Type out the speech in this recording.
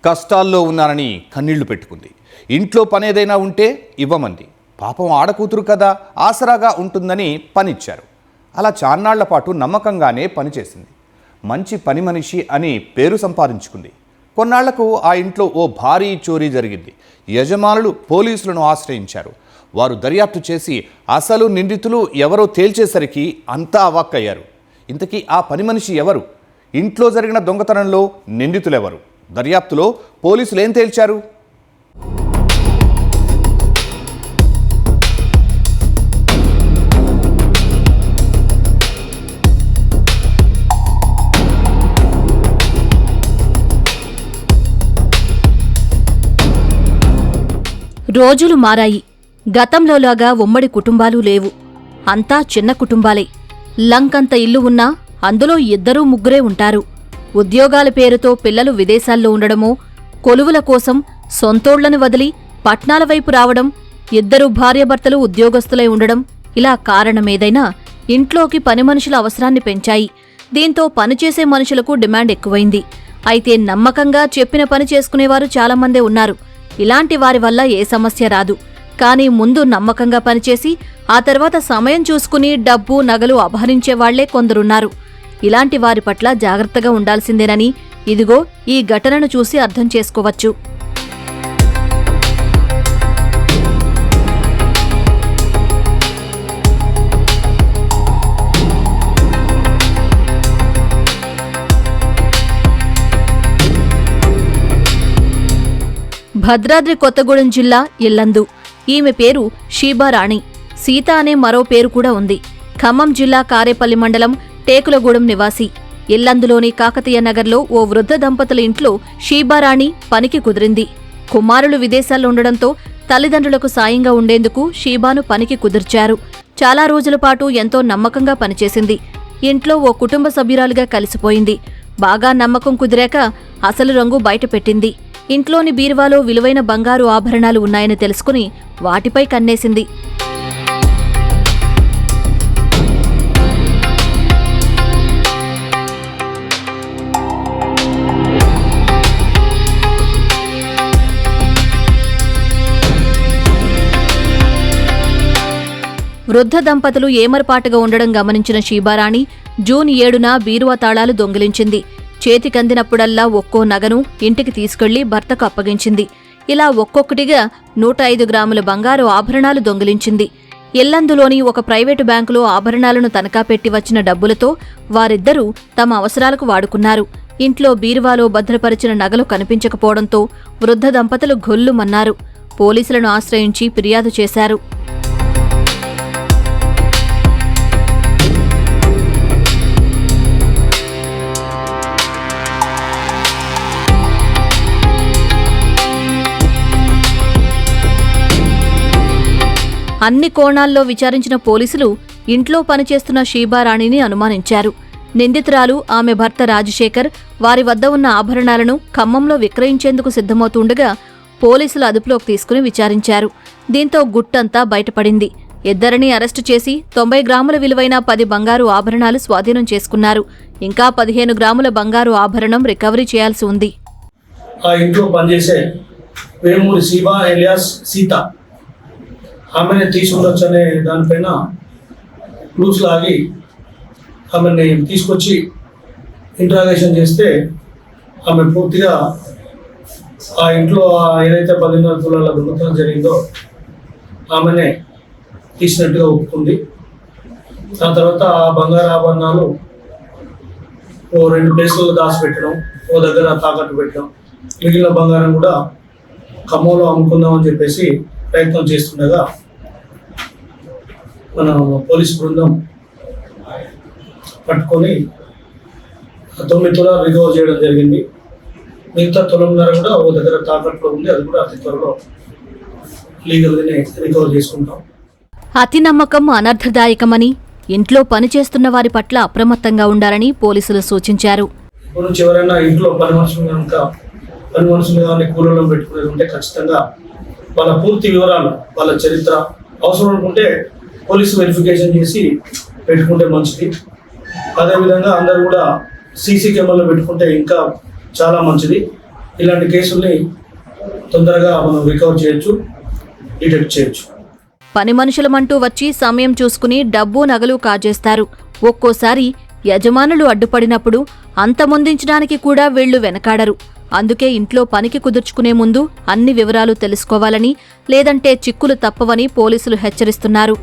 కష్టాల్లో ఉన్నానని కన్నీళ్లు పెట్టుకుంది. ఇంట్లో పని ఏదైనా ఉంటే ఇవ్వమంది. పాపం ఆడకూతురు కదా ఆసరాగా ఉంటుందని పనిచ్చారు. అలా చాన్నాళ్ల పాటు నమ్మకంగానే పనిచేసింది. మంచి పని మనిషి అని పేరు సంపాదించుకుంది. కొన్నాళ్లకు ఆ ఇంట్లో ఓ భారీ చోరీ జరిగింది. యజమానులు పోలీసులను ఆశ్రయించారు. వారు దర్యాప్తు చేసి అసలు నిందితులు ఎవరో తేల్చేసరికి అంతా అవాక్కయ్యారు. ఇంతకీ ఆ పని మనిషి ఎవరు? ఇంట్లో జరిగిన దొంగతనంలో నిందితులెవరు? దర్యాప్తులో పోలీసులు ఏం తేల్చారు? రోజులు మారాయి. గతంలోలాగా ఉమ్మడి కుటుంబాలు లేవు. అంతా చిన్న కుటుంబాలే. లంకంత ఇల్లు ఉన్నా అందులో 2-3 ఉంటారు. ఉద్యోగాల పేరుతో పిల్లలు విదేశాల్లో ఉండడమో, కొలువుల కోసం సొంతోళ్లను వదిలి పట్నాల వైపు రావడం, 2 భార్యాభర్తలు ఉద్యోగస్తులై ఉండడం, ఇలా కారణమేదైనా ఇంట్లోకి పని మనుషుల అవసరాన్ని పెంచాయి. దీంతో పనిచేసే మనుషులకు డిమాండ్ ఎక్కువైంది. అయితే నమ్మకంగా చెప్పిన పని చేసుకునేవారు చాలామందే ఉన్నారు. ఇలాంటి వారి వల్ల ఏ సమస్య రాదు. కానీ ముందు నమ్మకంగా పనిచేసి ఆ తర్వాత సమయం చూసుకుని డబ్బు నగలు అపహరించేవాళ్లే కొందరున్నారు. ఇలాంటి వారి పట్ల జాగ్రత్తగా ఉండాల్సిందేనని ఇదిగో ఈ ఘటనను చూసి అర్థం చేసుకోవచ్చు. భద్రాద్రి కొత్తగూడెం జిల్లా ఇల్లందు. ఈమె పేరు షీబారాణి. సీత అనే మరో పేరు కూడా ఉంది. ఖమ్మం జిల్లా కారేపల్లి మండలం టేకులగూడెం నివాసి. ఇల్లందులోని కాకతీయ నగర్లో ఓ వృద్ధ దంపతుల ఇంట్లో షీబారాణి పనికి కుదిరింది. కుమారులు విదేశాల్లో ఉండడంతో తల్లిదండ్రులకు సాయంగా ఉండేందుకు షీబాను పనికి కుదిర్చారు. చాలా రోజుల పాటు ఎంతో నమ్మకంగా పనిచేసింది. ఇంట్లో ఓ కుటుంబ సభ్యురాలుగా కలిసిపోయింది. బాగా నమ్మకం కుదిరాక అసలు రంగు బయటపెట్టింది. ఇంట్లోని బీరువాలో విలువైన బంగారు ఆభరణాలు ఉన్నాయని తెలుసుకుని వాటిపై కన్నేసింది. వృద్ధ దంపతులు ఏమరపాటుగా ఉండడం గమనించిన షీబారాణి జూన్ 7న బీరువా తాళాలు దొంగిలించింది. చేతికందినప్పుడల్లా ఒక్కో నగను ఇంటికి తీసుకెళ్లి భర్తకు అప్పగించింది. ఇలా ఒక్కొక్కటిగా 105 గ్రాముల బంగారు ఆభరణాలు దొంగిలించింది. ఇల్లందులోని ఒక ప్రైవేటు బ్యాంకులో ఆభరణాలను తనఖా పెట్టి వచ్చిన డబ్బులతో వారిద్దరూ తమ అవసరాలకు వాడుకున్నారు. ఇంట్లో బీరువాలో భద్రపరిచిన నగలు కనిపించకపోవడంతో వృద్ధ దంపతులు గొల్లుమన్నారు. పోలీసులను ఆశ్రయించి ఫిర్యాదు చేశారు. అన్ని కోణాల్లో విచారించిన పోలీసులు ఇంట్లో పనిచేస్తున్న షీబారాణిని అనుమానించారు. నిందితురాలు ఆమె భర్త రాజశేఖర్ వారి వద్ద ఉన్న ఆభరణాలను ఖమ్మంలో విక్రయించేందుకు సిద్ధమవుతుండగా పోలీసులు అదుపులోకి తీసుకుని విచారించారు. దీంతో గుట్టంతా బయటపడింది. ఇద్దరిని అరెస్టు చేసి 90 గ్రాముల విలువైన 10 బంగారు ఆభరణాలు స్వాధీనం చేసుకున్నారు. ఇంకా 15 గ్రాముల బంగారు ఆభరణం రికవరీ చేయాల్సి ఉంది. ఆ ఇంట్లో పనిచేసే వేమూరి శివ ఎలియాస్ సీత ఆమెను తీసుకురొచ్చు అనే దానిపైన క్లూస్ లాగి ఆమెని తీసుకొచ్చి ఇంట్రాగేషన్ చేస్తే ఆమె పూర్తిగా ఆ ఇంట్లో ఏదైతే 10.5 తులాల దొంగతనం జరిగిందో ఆమెనే తీసినట్టుగా ఒప్పుకుంది. దాని తర్వాత ఆ బంగారు ఆభరణాలు ఓ 2 ప్లేసులలో దాచిపెట్టడం, ఓ దగ్గర తాకట్టు పెట్టడం, మిగిలిన బంగారం కూడా ఖమ్మంలో అమ్ముకుందామని చెప్పేసి ప్రయత్నం చేస్తుండగా మన పోలీసు బృందం పట్టుకొని 9 తులాలు రికవర్ చేయడం జరిగింది. మిగతా 1.5 తులం కూడా ఓ దగ్గర తాకట్లో ఉంది. అది కూడా అతి త్వరలో లీగల్గానే రికవర్ చేసుకుంటాం. అతి నమ్మకం అనర్థదాయకమని, ఇంట్లో పనిచేస్తున్న వారి పట్ల అప్రమత్తంగా ఉండాలని పోలీసులు సూచించారు. ఇప్పుడు నుంచి ఎవరైనా ఇంట్లో పని మనుషులు కానీ కూలీలను పెట్టుకునేది ఉంటే ఖచ్చితంగా వాళ్ళ పూర్తి వివరాలు, వాళ్ళ చరిత్ర అవసరం అనుకుంటే పోలీసు వెరిఫికేషన్ చేసి పెట్టుకుంటే మంచిది. అదేవిధంగా అందరూ కూడా సీసీ కెమెరాలు పెట్టుకుంటే ఇంకా చాలా మంచిది. ఇలాంటి కేసుల్ని తొందరగా మనం రికవర్ చేయొచ్చు, డిటెక్ట్ చేయొచ్చు. పని మనుషులమంటూ వచ్చి సమయం చూసుకుని డబ్బు నగలు కాజేస్తారు. ఒక్కోసారి యజమానులు అడ్డుపడినప్పుడు అంతమొందించడానికి కూడా వీళ్లు వెనకాడరు. అందుకే ఇంట్లో పనికి కుదుర్చుకునే ముందు అన్ని వివరాలు తెలుసుకోవాలని, లేదంటే చిక్కులు తప్పవని పోలీసులు హెచ్చరిస్తున్నారు.